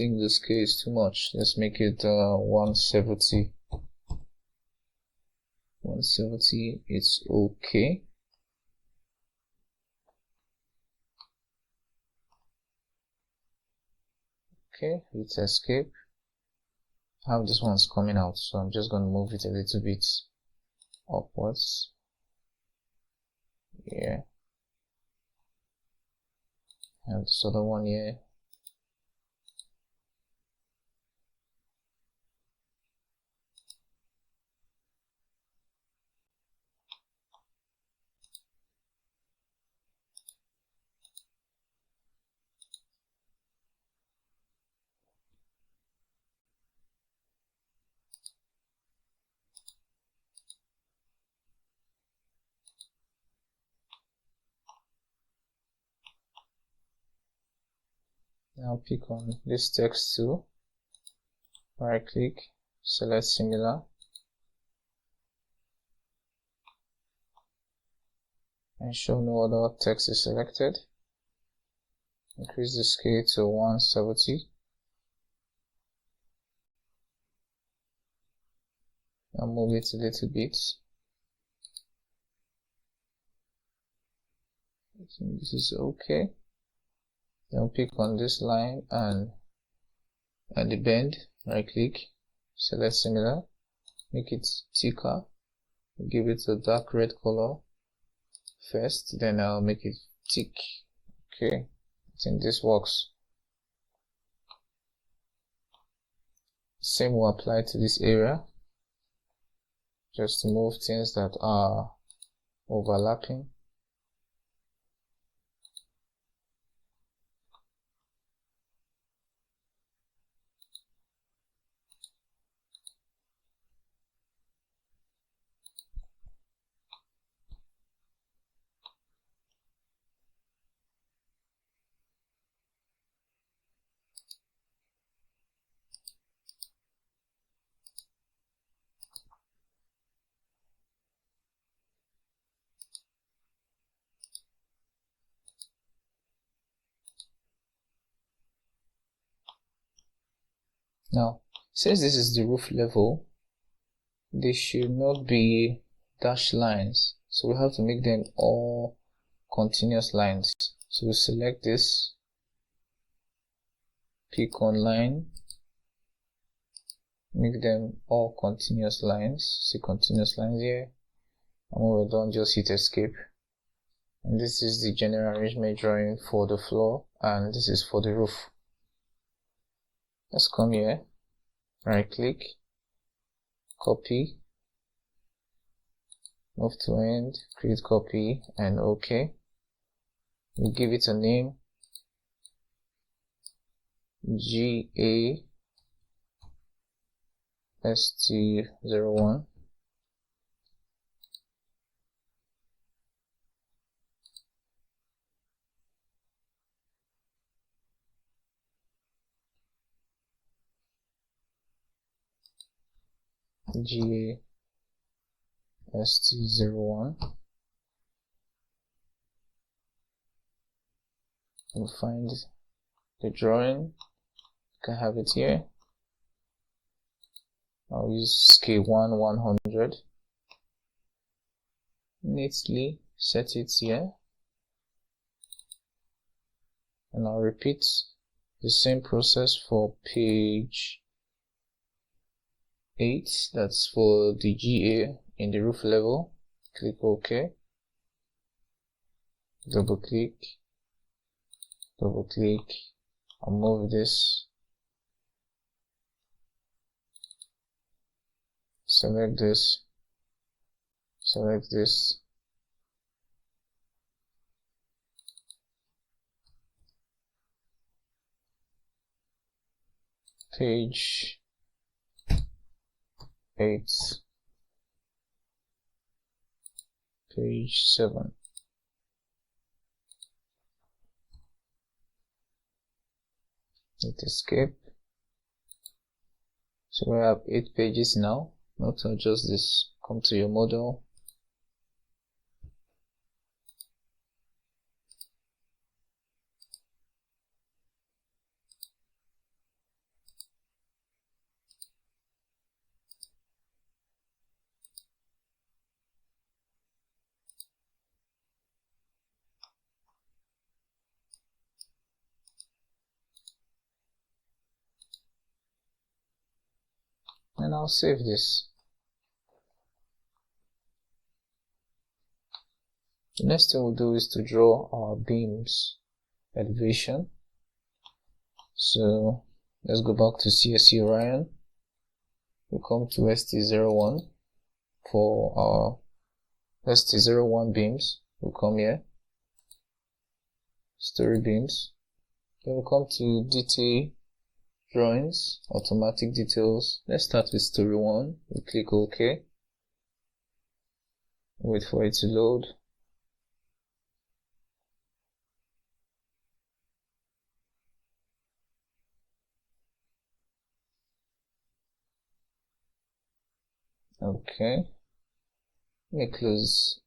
think the scale is too much. Let's make it 170. 170, it's okay. Okay, hit escape. How this one's coming out, so I'm just going to move it a little bit upwards. Yeah. And this other one here. Now pick on this text tool, right click, select similar, and show no other text is selected. Increase the scale to 170. Now move it a little bit. I think this is okay. Then pick on this line and the bend, right click, select similar, make it thicker, give it a dark red color first, then I'll make it thick. Okay, I think this works. Same will apply to this area, just to move things that are overlapping. Now, since this is the roof level, they should not be dashed lines, so we have to make them all continuous lines. So we select this, pick on line, make them all continuous lines. See continuous lines here, and when we're done, just hit escape. And this is the general arrangement drawing for the floor, and this is for the roof. Let's come here, right click, copy, move to end, create copy, and OK. We give it a name, GAST01. GAST01. We'll find the drawing. You can have it here. I'll use scale 1/100. Neatly set it here, and I'll repeat the same process for page 8. That's for the GA in the roof level. Click OK. Double click. I'll move this. Select this. Page 8. Page 7. Hit escape. So we have 8 pages now. Now to adjust this, come to your model, and I'll save this. The next thing we'll do is to draw our beams elevation. So let's go back to CSC Orion. We'll come to ST01 for our ST01 beams. We'll come here, story beams. Then we'll come to detail drawings, automatic details. Let's start with story 1. We'll click OK. Wait for it to load. Okay. Let me close.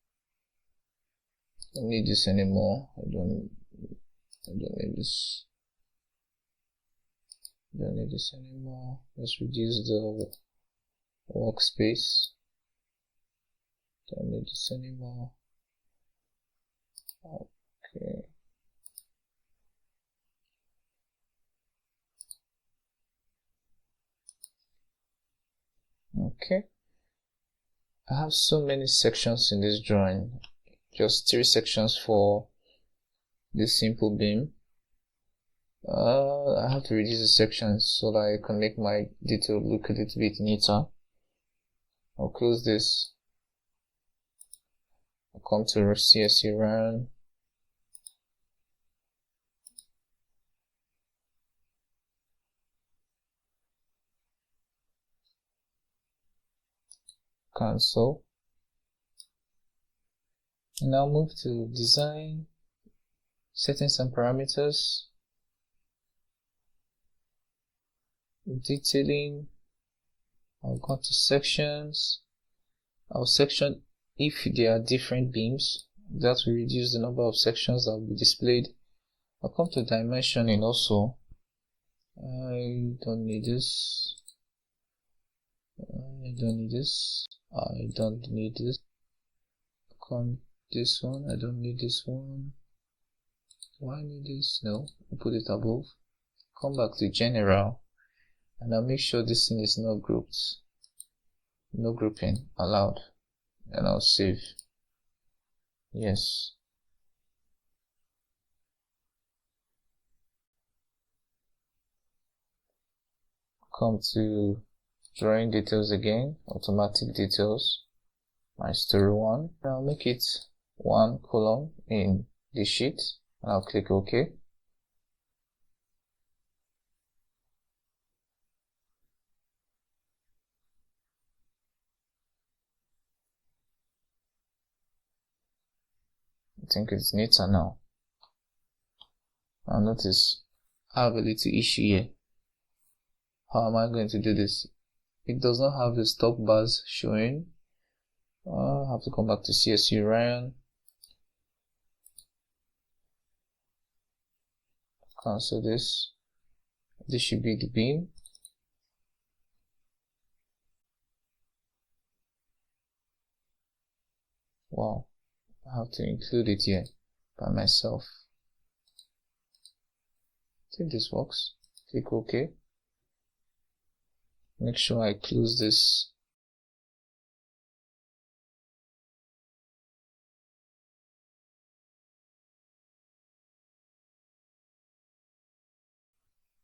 I don't need this anymore. I don't need this. Don't need this anymore. Let's reduce the workspace. Don't need this anymore. Okay. Okay. I have so many sections in this drawing. Just 3 sections for this simple beam. I have to reduce the sections so that I can make my detail look a little bit neater. I'll close this. I'll come to CSC Orion. Cancel. Now move to design, settings and parameters, detailing. I'll go to sections. I'll section if there are different beams. That will reduce the number of sections that will be displayed. I'll come to dimensioning also. I don't need this. I don't need this. I don't need this. Come this one. I don't need this one. Do I need this? No. I'll put it above. Come back to general, and I'll make sure this thing is not grouped. No grouping allowed. And I'll save. Yes. Come to drawing details again, automatic details, my story 1. I'll make it 1 column in the sheet, and I'll click OK. I think it's neater now. Now notice I have a little issue here. How am I going to do this? It does not have the stop bars showing. I have to come back to CSC Orion. Cancel this. This should be the beam. Wow, I have to include it here by myself. I think this works. Click OK. Make sure I close this.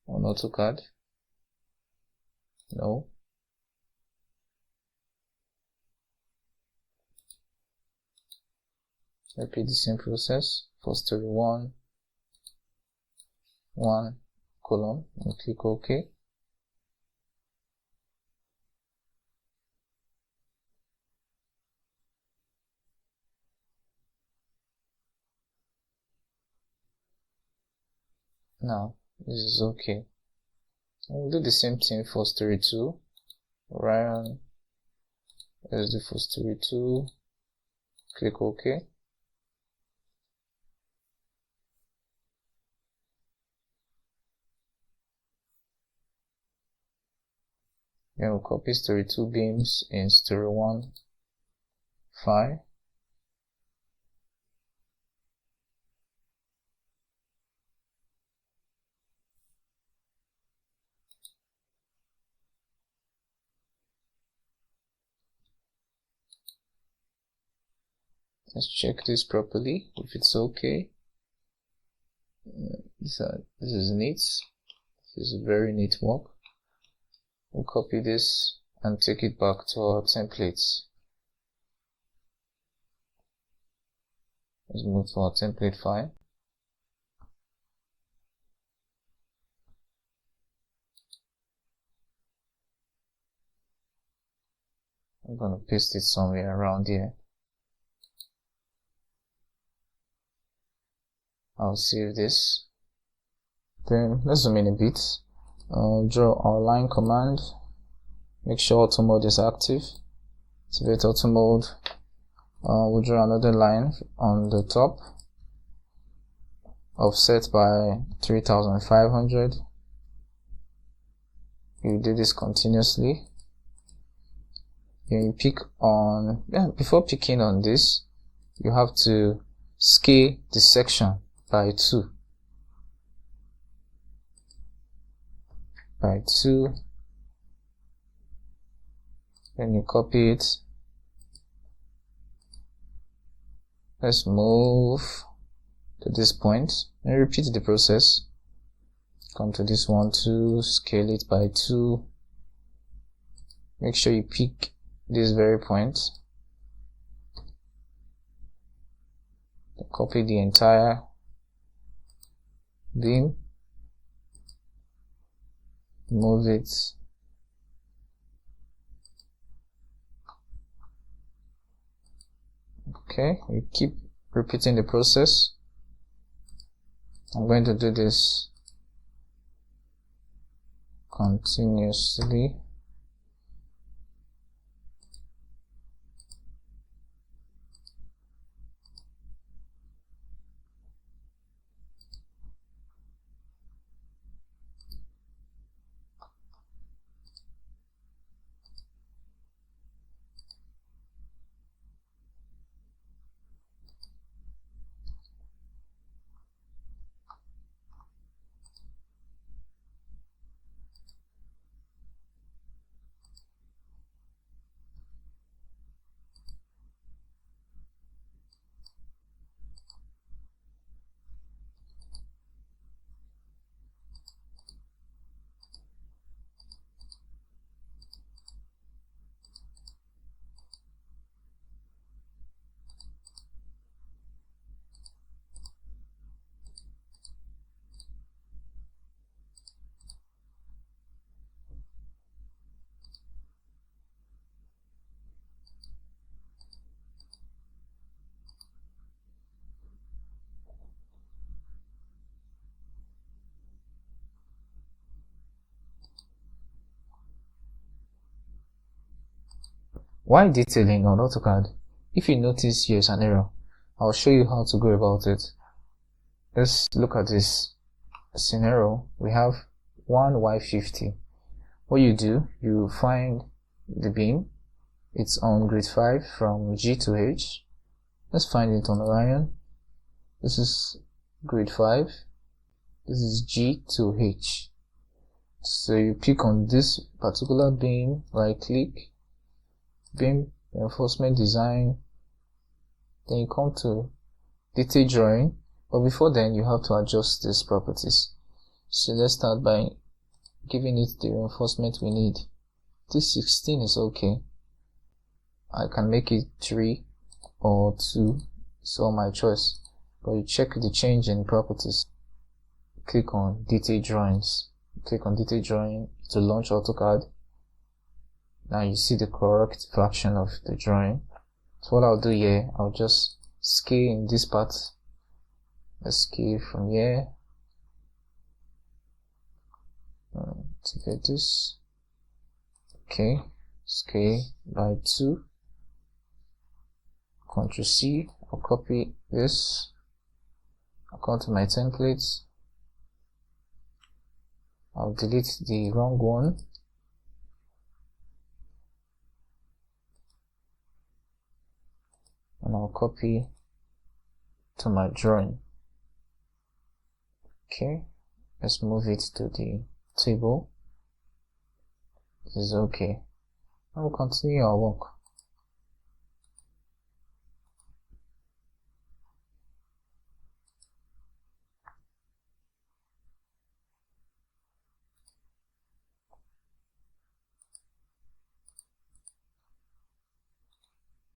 On AutoCAD. No. Repeat the same process for story 1, 1 column, and click OK. Now this is okay. We'll do the same thing for story 2. Orion. Let's do for story 2. Click OK. Then we'll copy story 2 beams in story 1 file. Let's check this properly if it's okay. This is neat. This is a very neat work. We'll copy this and take it back to our templates. Let's move to our template file. I'm going to paste it somewhere around here. I'll save this. Then let's zoom in a bit. Draw our line command. Make sure auto mode is active. Activate auto mode. We'll draw another line on the top, offset by 3500. You do this continuously. You pick on, before picking on this, you have to scale the section by 2. Then you copy it. Let's move to this point and repeat the process. Come to this one too, scale it by 2. Make sure you pick this very point. Copy the entire beam, move it. Okay, you keep repeating the process. I'm going to do this continuously. Why detailing on AutoCAD? If you notice here's an error, I'll show you how to go about it. Let's look at this scenario. We have one Y50. What you do, you find the beam. It's on grid 5 from G to H. Let's find it on Orion. This is grid 5. This is G to H. So you pick on this particular beam, right click, beam reinforcement design, then you come to detail drawing, but before then you have to adjust these properties. So let's start by giving it the reinforcement we need. This 16 is okay. I can make it 3 or 2, it's all my choice, but you check the change in properties. Click on detail drawings, click on detail drawing to launch AutoCAD. Now you see the correct fraction of the drawing. So what I'll do here, I'll just scale in this part. Let's scale from here. Activate this. Okay, scale by 2. Ctrl C. I'll copy this. I'll come to my templates. I'll delete the wrong one. And I'll copy to my drawing. Okay, let's move it to the table. This is okay. And we'll continue our work.